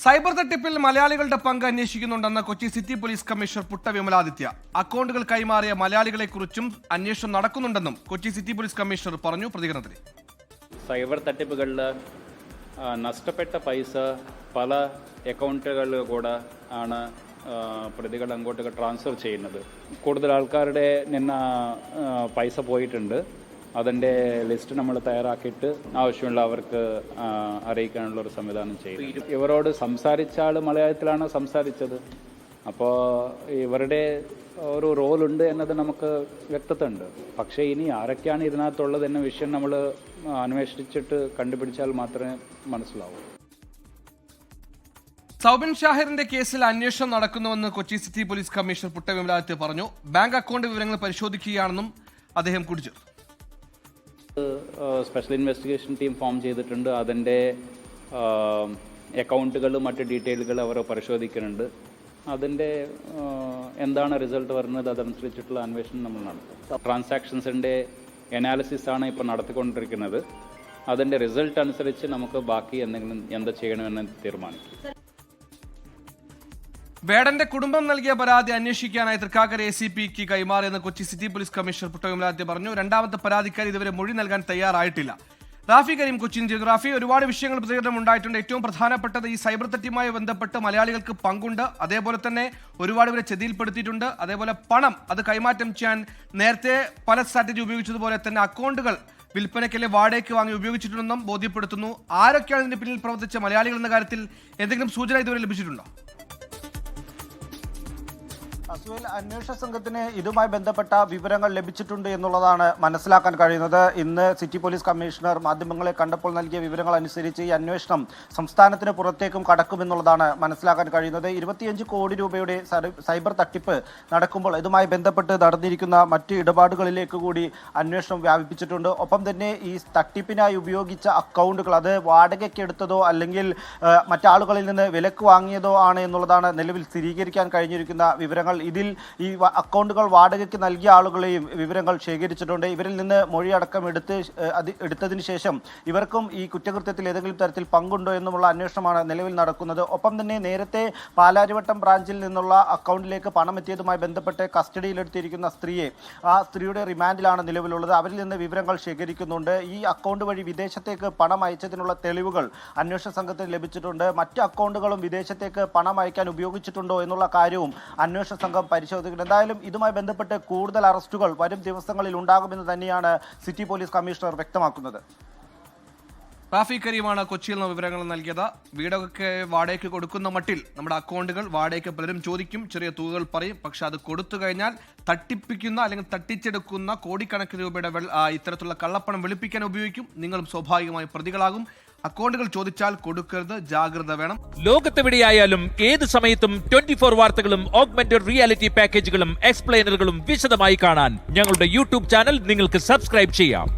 Cyber തട്ടിപ്പിൽ മലയാളികളുടെ പങ്ക് അന്വേഷിക്കുന്നുണ്ടെന്ന് Kochi city police commissioner Putta Vimaladitya. അക്കൗണ്ടുകൾ കൈമാറിയ മലയാളികളെക്കുറിച്ചും അന്വേഷണം നടക്കുന്നുണ്ടെന്നും കൊച്ചി സിറ്റി പോലീസ് കമ്മീഷണർ പറഞ്ഞു. പ്രതികരണത്തിൽ സൈബർ തട്ടിപ്പുകളിൽ നഷ്ടപ്പെട്ട പൈസ പല അക്കൗണ്ടുകളിൽ കൂടെ ആണ് പ്രതികൾ അങ്ങോട്ടൊക്കെ ട്രാൻസ്ഫർ ചെയ്യുന്നത്. കൂടുതൽ ആൾക്കാരുടെ നിന്ന് പൈസ പോയിട്ടുണ്ട്. അതിൻ്റെ ലിസ്റ്റ് നമ്മൾ തയ്യാറാക്കിയിട്ട് ആവശ്യമുള്ള അവർക്ക് അറിയിക്കാനുള്ള ഒരു സംവിധാനം ചെയ്യും. ഇവരോട് സംസാരിച്ച ആൾ മലയാളത്തിലാണ് സംസാരിച്ചത്. അപ്പോൾ ഇവരുടെ ഒരു റോളുണ്ട് എന്നത് നമുക്ക് വ്യക്തത ഉണ്ട്. പക്ഷേ ഇനി ആരൊക്കെയാണ് ഇതിനകത്തുള്ളത് എന്ന വിഷയം നമ്മൾ അന്വേഷിച്ചിട്ട് കണ്ടുപിടിച്ചാൽ മാത്രമേ മനസ്സിലാവൂ. സൗബിൻ ഷാഹിറിന്റെ കേസിൽ അന്വേഷണം നടക്കുന്നുവെന്ന് Kochi city police commissioner Putta Vimaladitya പറഞ്ഞു. ബാങ്ക് അക്കൗണ്ട് വിവരങ്ങൾ പരിശോധിക്കുകയാണെന്നും അദ്ദേഹം കൂട്ടിച്ചേർത്തു. സ്പെഷ്യൽ ഇൻവെസ്റ്റിഗേഷൻ ടീം ഫോം ചെയ്തിട്ടുണ്ട്. അതിൻ്റെ അക്കൗണ്ടുകളും മറ്റ് ഡീറ്റെയിലുകൾ അവർ പരിശോധിക്കുന്നുണ്ട്. അതിൻ്റെ എന്താണ് റിസൾട്ട് വരുന്നത് അതനുസരിച്ചിട്ടുള്ള അന്വേഷണം നമ്മൾ നടത്തും. ട്രാൻസാക്ഷൻസിൻ്റെ അനാലിസിസാണ് ഇപ്പോൾ നടത്തിക്കൊണ്ടിരിക്കുന്നത്. അതിൻ്റെ റിസൾട്ട് അനുസരിച്ച് നമുക്ക് ബാക്കി എന്തെങ്കിലും എന്താ ചെയ്യണമെന്ന് തീരുമാനിക്കും. വേടന്റെ കുടുംബം നൽകിയ പരാതി അന്വേഷിക്കാനായി തൃക്കാക്കര ACPക്ക് കൈമാറിയെന്ന് Kochi city police commissioner Putta Vimaladitya പറഞ്ഞു. രണ്ടാമത്തെ പരാതിക്കാരി ഇതുവരെ മൊഴി നൽകാൻ തയ്യാറായിട്ടില്ല. റാഫി കരീം കൊച്ചിയിൽ ചെയ്തു. റാഫി, ഒരുപാട് വിഷയങ്ങൾ പ്രതികരണം ഉണ്ടായിട്ടുണ്ട്. ഏറ്റവും പ്രധാനപ്പെട്ടത് ഈ സൈബർ തട്ടിപ്പുമായി ബന്ധപ്പെട്ട് മലയാളികൾക്ക് പങ്കുണ്ട്, അതേപോലെ തന്നെ ഒരുപാട് പേരെ ചതിയിൽപ്പെടുത്തിയിട്ടുണ്ട്. അതേപോലെ പണം അത് കൈമാറ്റം ചെയ്യാൻ നേരത്തെ പല സ്ട്രാറ്റജി ഉപയോഗിച്ചതുപോലെ തന്നെ അക്കൗണ്ടുകൾ വിൽപ്പനയ്ക്കല്ലേ വാടകയ്ക്ക് വാങ്ങി ഉപയോഗിച്ചിട്ടുണ്ടെന്നും ബോധ്യപ്പെടുത്തുന്നു. ആരൊക്കെയാണ് ഇതിന് പിന്നിൽ പ്രവർത്തിച്ച മലയാളികൾ എന്ന കാര്യത്തിൽ എന്തെങ്കിലും സൂചന ഇതുവരെ ലഭിച്ചിട്ടുണ്ടോ? അസുവൽ, അന്വേഷണ സംഘത്തിന് ഇതുമായി ബന്ധപ്പെട്ട വിവരങ്ങൾ ലഭിച്ചിട്ടുണ്ട് എന്നുള്ളതാണ് മനസ്സിലാക്കാൻ കഴിയുന്നത്. ഇന്ന് സിറ്റി പോലീസ് കമ്മീഷണർ മാധ്യമങ്ങളെ കണ്ടപ്പോൾ നൽകിയ വിവരങ്ങൾ അനുസരിച്ച് ഈ അന്വേഷണം സംസ്ഥാനത്തിന് പുറത്തേക്കും കടക്കുമെന്നുള്ളതാണ് മനസ്സിലാക്കാൻ കഴിയുന്നത്. 25 കോടി രൂപയുടെ സൈബർ തട്ടിപ്പ് നടക്കുമ്പോൾ ഇതുമായി ബന്ധപ്പെട്ട് നടന്നിരിക്കുന്ന മറ്റ് ഇടപാടുകളിലേക്ക് കൂടി അന്വേഷണം വ്യാപിപ്പിച്ചിട്ടുണ്ട്. ഒപ്പം തന്നെ ഈ തട്ടിപ്പിനായി ഉപയോഗിച്ച അക്കൗണ്ടുകൾ അത് വാടകയ്ക്ക് എടുത്തതോ അല്ലെങ്കിൽ മറ്റാളുകളിൽ നിന്ന് വിലക്ക് വാങ്ങിയതോ ആണ് എന്നുള്ളതാണ് നിലവിൽ സ്ഥിരീകരിക്കാൻ കഴിഞ്ഞിരിക്കുന്ന വിവരങ്ങൾ. ഇതിൽ ഈ അക്കൗണ്ടുകൾ വാടകയ്ക്ക് നൽകിയ ആളുകളെയും വിവരങ്ങൾ ശേഖരിച്ചിട്ടുണ്ട്. ഇവരിൽ നിന്ന് മൊഴിയടക്കം എടുത്തതിന് ശേഷം ഇവർക്കും ഈ കുറ്റകൃത്യത്തിൽ ഏതെങ്കിലും തരത്തിൽ പങ്കുണ്ടോ എന്നുമുള്ള അന്വേഷണമാണ് നിലവിൽ നടക്കുന്നത്. ഒപ്പം തന്നെ നേരത്തെ പാലാരിവട്ടം ബ്രാഞ്ചിൽ നിന്നുള്ള അക്കൗണ്ടിലേക്ക് പണം എത്തിയതുമായി ബന്ധപ്പെട്ട് കസ്റ്റഡിയിലെടുത്തിരിക്കുന്ന ആ സ്ത്രീയുടെ റിമാൻഡിലാണ് നിലവിലുള്ളത്. അവരിൽ നിന്ന് വിവരങ്ങൾ ശേഖരിക്കുന്നുണ്ട്. ഈ അക്കൗണ്ട് വഴി വിദേശത്തേക്ക് പണം അയച്ചതിനുള്ള തെളിവുകൾ അന്വേഷണ സംഘത്തിന് ലഭിച്ചിട്ടുണ്ട്. മറ്റ് അക്കൗണ്ടുകളും വിദേശത്തേക്ക് പണം അയക്കാൻ ഉപയോഗിച്ചിട്ടുണ്ടോ എന്നുള്ള കാര്യവും അന്വേഷണ സംഘം പരിശോധിക്കുന്നത്. എന്തായാലും ഇതുമായി ബന്ധപ്പെട്ട് കൂടുതൽ അറസ്റ്റുകൾ വരും ദിവസങ്ങളിൽ ഉണ്ടാകുമെന്ന് തന്നെയാണ് സിറ്റി പോലീസ് കമ്മീഷണർ വ്യക്തമാക്കുന്നത്. റാഫി കരീമാണ് കൊച്ചിയിൽ നിന്ന് വിവരങ്ങൾ നൽകിയത്. വീടൊക്കെ വാടകയ്ക്ക് കൊടുക്കുന്ന മട്ടിൽ നമ്മുടെ അക്കൗണ്ടുകൾ വാടകയ്ക്ക് പലരും ചോദിക്കും, ചെറിയ തുകകൾ പറയും. പക്ഷെ അത് കൊടുത്തു കഴിഞ്ഞാൽ തട്ടിപ്പിക്കുന്ന അല്ലെങ്കിൽ തട്ടിച്ചെടുക്കുന്ന കോടിക്കണക്കിന് രൂപയുടെ ഇത്തരത്തിലുള്ള കള്ളപ്പണം വെളുപ്പിക്കാൻ ഉപയോഗിക്കും. നിങ്ങളും സ്വാഭാവികമായി പ്രതികളാകും. അക്കൗണ്ടുകൾ ചോദിച്ചാൽ കൊടുക്കരുത്, ജാഗ്രത വേണം. ലോകത്തെവിടെയായാലും ഏത് സമയത്തും 24 വാർത്തകളും ഓഗ്മെന്റഡ് റിയാലിറ്റി പാക്കേജുകളും എക്സ്പ്ലെയിനറുകളും വിശദമായി കാണാൻ ഞങ്ങളുടെ YouTube ചാനൽ നിങ്ങൾക്ക് സബ്സ്ക്രൈബ് ചെയ്യാം.